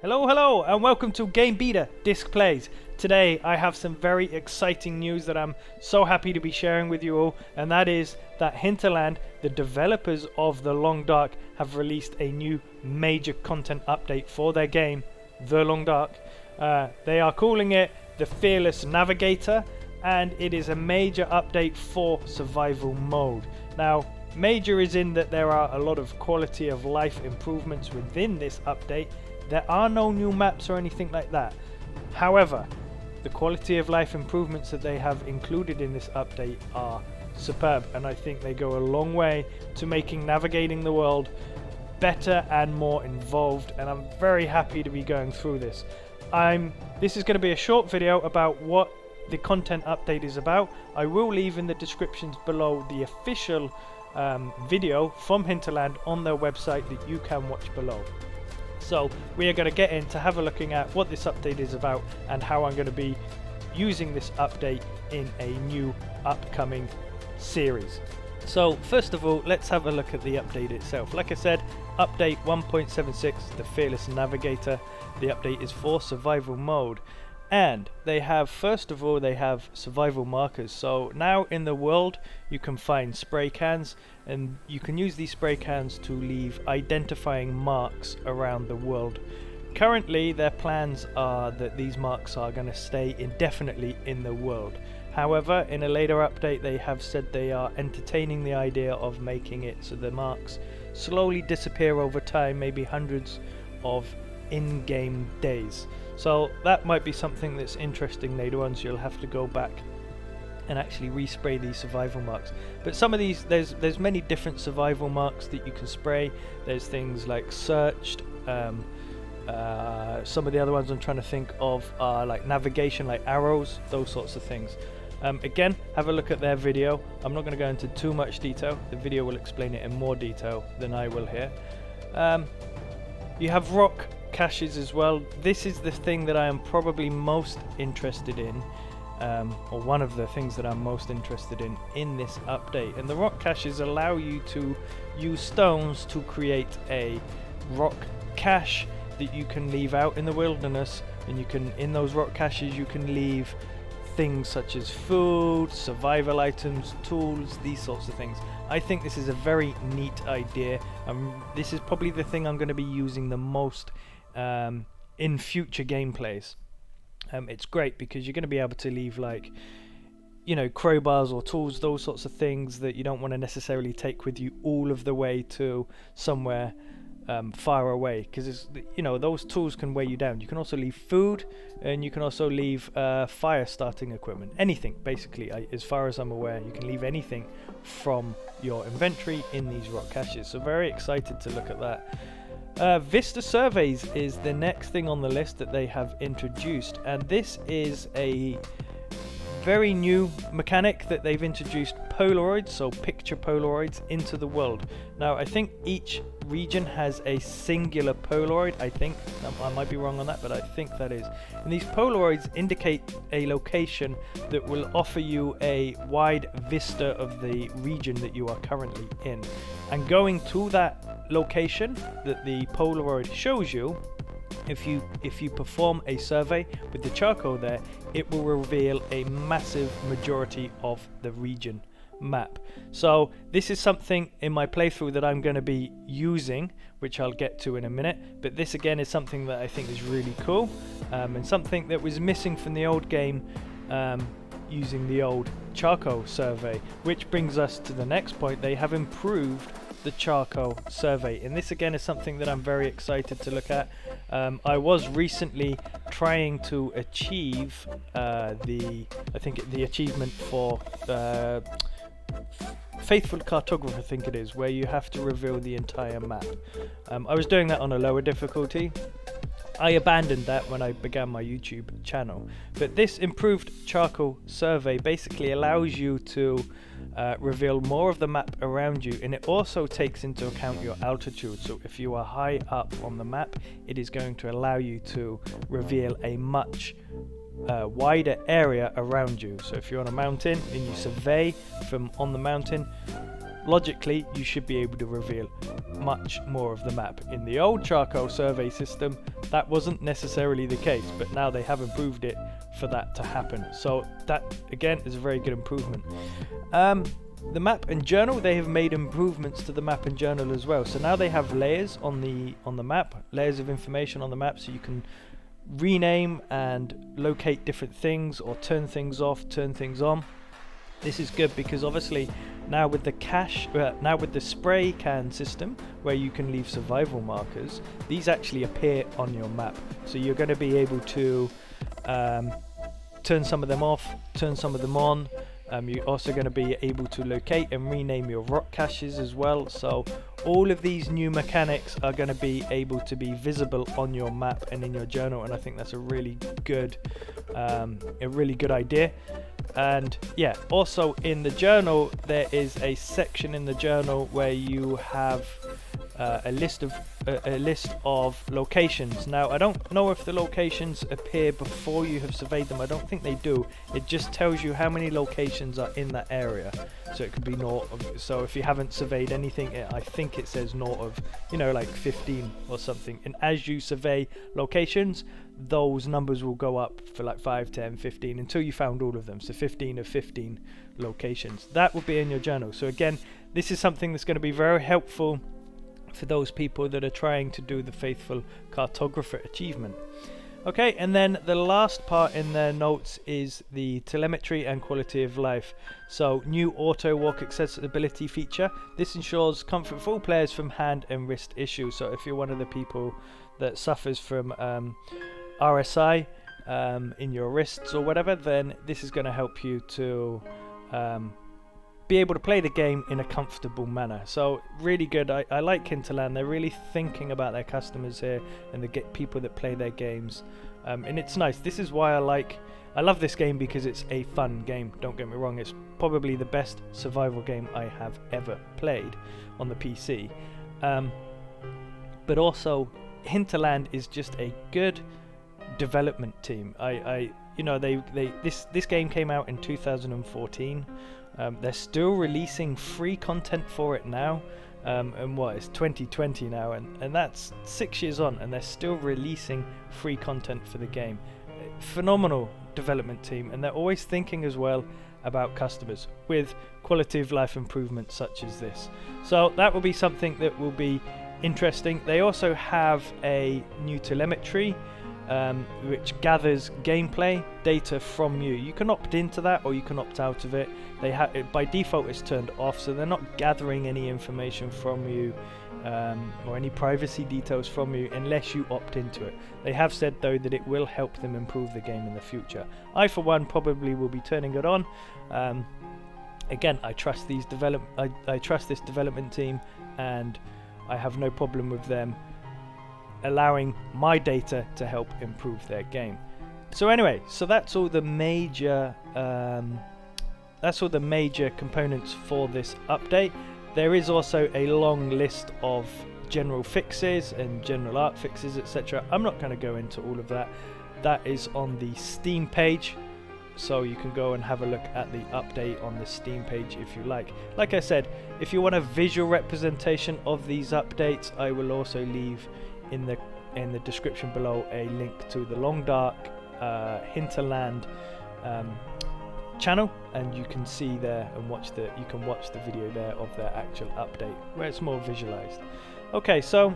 Hello, and welcome to GameBeta Disc Plays. Today I have some very exciting news that I'm so happy to be sharing with you all, and that is that Hinterland, the developers of The Long Dark, have released a new major content update for their game, The Long Dark. They are calling it the Fearless Navigator, and it is a major update for survival mode. Now, major is in that there are a lot of quality of life improvements within this update. There are no new maps or anything like that. However, the quality of life improvements that they have included in this update are superb, and I think they go a long way to making navigating the world better and more involved, and I'm very happy to be going through this. This is going to be a short video about what the content update is about. I will leave in the descriptions below the official video from Hinterland on their website that you can watch below. So we are going to get into have a looking at what this update is about and how I'm going to be using this update in a new upcoming series. So first of all, let's have a look at the update itself. Like I said, update 1.76, the Fearless Navigator. The update is for survival mode. And they have, first of all, they have survival markers. So now in the world you can find spray cans, and you can use these spray cans to leave identifying marks around the world. Currently their plans are that these marks are going to stay indefinitely in the world. However, in a later update they have said they are entertaining the idea of making it so the marks slowly disappear over time, maybe hundreds of in-game days. So that might be something that's interesting later on, so you'll have to go back and actually respray these survival marks. But some of these, there's many different survival marks that you can spray. There's things like searched, some of the other ones I'm trying to think of are like navigation, like arrows, those sorts of things. Again, have a look at their video. I'm not going to go into too much detail. The video will explain it in more detail than I will here. You have rock caches as well. This is the thing that I am probably most interested in, or one of the things that I'm most interested in this update. And the rock caches allow you to use stones to create a rock cache that you can leave out in the wilderness, and you can, in those rock caches, you can leave things such as food, survival items, tools, these sorts of things. I think this is a very neat idea. This is probably the thing I'm going to be using the most in future gameplays. It's great because you're going to be able to leave, like, you know, crowbars or tools, those sorts of things that you don't want to necessarily take with you all of the way to somewhere far away, because, you know, those tools can weigh you down. You can also leave food, and you can also leave fire starting equipment, anything basically. As far as I'm aware, you can leave anything from your inventory in these rock caches, so very excited to look at that. Vista surveys is the next thing on the list that they have introduced, and this is a very new mechanic that they've introduced, Polaroids, so picture Polaroids, into the world. Now I think each region has a singular Polaroid, I think. I might be wrong on that, but I think that is. And these Polaroids indicate a location that will offer you a wide vista of the region that you are currently in. And going to that location that the Polaroid shows you, if you perform a survey with the charcoal there, it will reveal a massive majority of the region map. So this is something in my playthrough that I'm going to be using, which I'll get to in a minute, but this again is something that I think is really cool, and something that was missing from the old game, using the old charcoal survey. Which brings us to the next point. They have improved the charcoal survey, and this again is something that I'm very excited to look at. I was recently trying to achieve the achievement for Faithful Cartographer, I think it is, where you have to reveal the entire map. I was doing that on a lower difficulty. I abandoned that when I began my YouTube channel, but this improved charcoal survey basically allows you to reveal more of the map around you, and it also takes into account your altitude. So if you are high up on the map, it is going to allow you to reveal a much wider area around you. So if you're on a mountain and you survey from on the mountain, logically you should be able to reveal much more of the map. In the old charcoal survey system, that wasn't necessarily the case, but now they have improved it for that to happen. So that again is a very good improvement. The map and journal, they have made improvements to the map and journal as well. So now they have layers on the map, layers of information on the map, so you can rename and locate different things or turn things off, turn things on. This is good because obviously now with the now with the spray can system where you can leave survival markers, these actually appear on your map. So you're going to be able to turn some of them off, turn some of them on. You're also going to be able to locate and rename your rock caches as well. So all of these new mechanics are going to be able to be visible on your map and in your journal, and I think that's a really good idea. And yeah, also in the journal there is a section in the journal where you have a list of locations. Now I don't know if the locations appear before you have surveyed them. I don't think they do. It just tells you how many locations are in that area. So it could be naught of, so if you haven't surveyed anything, I think it says naught of, you know, like 15 or something. And as you survey locations, those numbers will go up for like 5, 10, 15 until you found all of them. So 15 of 15 locations. That will be in your journal. So again, this is something that's going to be very helpful for those people that are trying to do the faithful cartographer achievement. Okay, and then the last part in their notes is the telemetry and quality of life. So new auto walk accessibility feature. This ensures comfort for all players from hand and wrist issues. So if you're one of the people that suffers from RSI in your wrists or whatever, then this is going to help you to be able to play the game in a comfortable manner. So really good. I like Hinterland. They're really thinking about their customers here and the people that play their games, and it's nice. This is why I love this game, because it's a fun game. Don't get me wrong, it's probably the best survival game I have ever played on the PC, but also Hinterland is just a good development team. This game came out in 2014. They're still releasing free content for it now, and what, it's 2020 now, and that's 6 years on, and they're still releasing free content for the game. Phenomenal development team, and they're always thinking as well about customers with quality of life improvements such as this. So that will be something that will be interesting. They also have a new telemetry which gathers gameplay data from you. You can opt into that or you can opt out of it. They have it by default, it's turned off, so they're not gathering any information from you or any privacy details from you unless you opt into it. They have said though that it will help them improve the game in the future. I for one probably will be turning it on. Again, I trust these I trust this development team, and I have no problem with them allowing my data to help improve their game. So anyway, so that's all the major components for this update. There is also a long list of general fixes and general art fixes, etc. I'm not going to go into all of that. That is on the Steam page, so you can go and have a look at the update on the Steam page if you like. Like I said, if you want a visual representation of these updates, I will also leave in the description below a link to the Long Dark Hinterland channel, and you can see there and watch the video there of their actual update where it's more visualized. Okay, so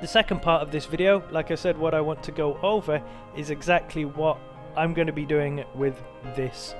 the second part of this video, like I said, what I want to go over is exactly what I'm going to be doing with this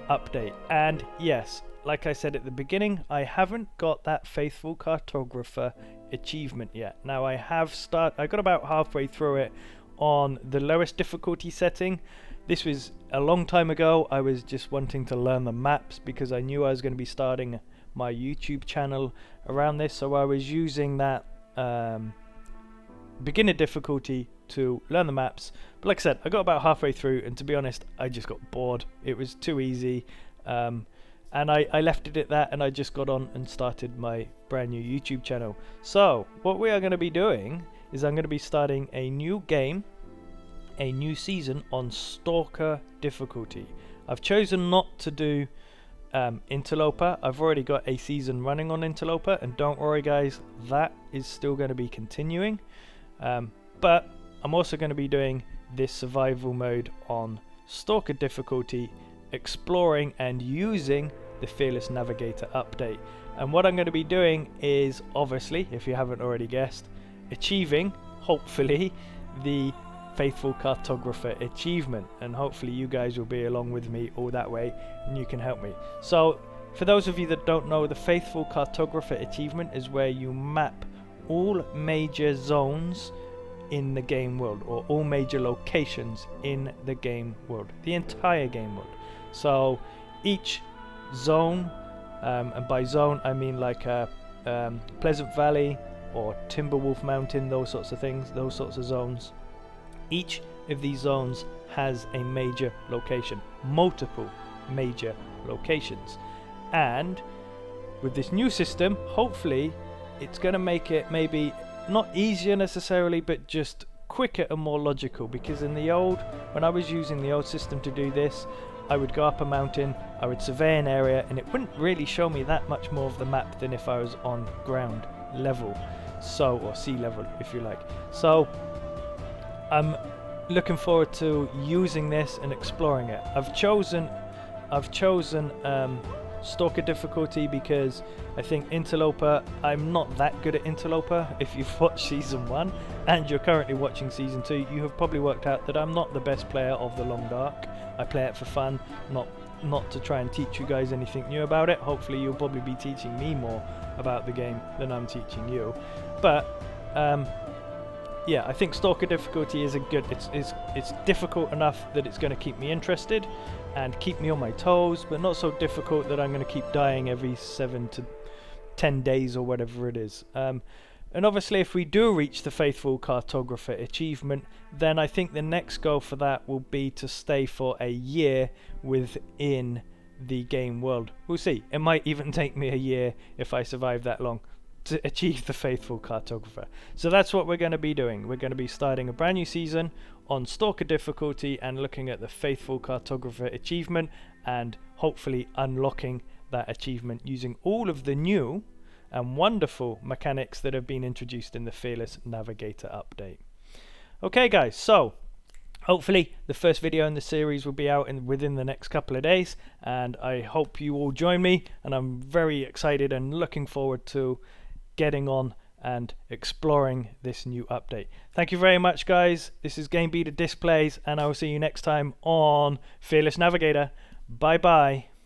update. And yes, like I said at the beginning, I haven't got that faithful cartographer achievement yet. Now I got about halfway through it on the lowest difficulty setting. This was a long time ago. I was just wanting to learn the maps because I knew I was going to be starting my YouTube channel around this, so I was using that beginner difficulty to learn the maps. But like I said, I got about halfway through, and to be honest, I just got bored. It was too easy, and I left it at that, and I just got on and started my brand new YouTube channel. So what we are going to be doing is I'm going to be starting a new game, a new season on Stalker difficulty. I've chosen not to do Interloper. I've already got a season running on Interloper, and don't worry guys, that is still going to be continuing. But I'm also going to be doing this survival mode on Stalker difficulty, exploring and using the Fearless Navigator update. And what I'm going to be doing is, obviously, if you haven't already guessed, achieving, hopefully, the Faithful Cartographer achievement, and hopefully you guys will be along with me all that way and you can help me. So for those of you that don't know, the Faithful Cartographer achievement is where you map all major zones in the game world, or all major locations in the game world, the entire game world. So each zone, and by zone I mean like Pleasant Valley or Timberwolf Mountain, those sorts of things, those sorts of zones. Each of these zones has a major location, multiple major locations, and with this new system, hopefully it's going to make it maybe not easier necessarily, but just quicker and more logical. Because in the old, when I was using the old system to do this, I would go up a mountain, I would survey an area, and it wouldn't really show me that much more of the map than if I was on ground level, so, or sea level if you like. So I'm looking forward to using this and exploring it. I've chosen Stalker difficulty because I think Interloper, I'm not that good at Interloper. If you've watched season 1 and you're currently watching season 2, you have probably worked out that I'm not the best player of the Long Dark. I play it for fun, not to try and teach you guys anything new about it. Hopefully you'll probably be teaching me more about the game than I'm teaching you. But yeah, I think Stalker difficulty is a good, it's difficult enough that it's going to keep me interested and keep me on my toes, but not so difficult that I'm going to keep dying every 7 to 10 days or whatever it is. And obviously if we do reach the Faithful Cartographer achievement, then I think the next goal for that will be to stay for a year within the game world. We'll see. It might even take me a year if I survive that long to achieve the Faithful Cartographer. So that's what we're going to be doing. We're going to be starting a brand new season on Stalker difficulty and looking at the Faithful Cartographer achievement, and hopefully unlocking that achievement using all of the new and wonderful mechanics that have been introduced in the Fearless Navigator update. Okay guys, so hopefully the first video in the series will be out within the next couple of days, and I hope you all join me, and I'm very excited and looking forward to getting on and exploring this new update. Thank you very much guys. This is GameBeta Displays, and I will see you next time on Fearless Navigator. Bye bye.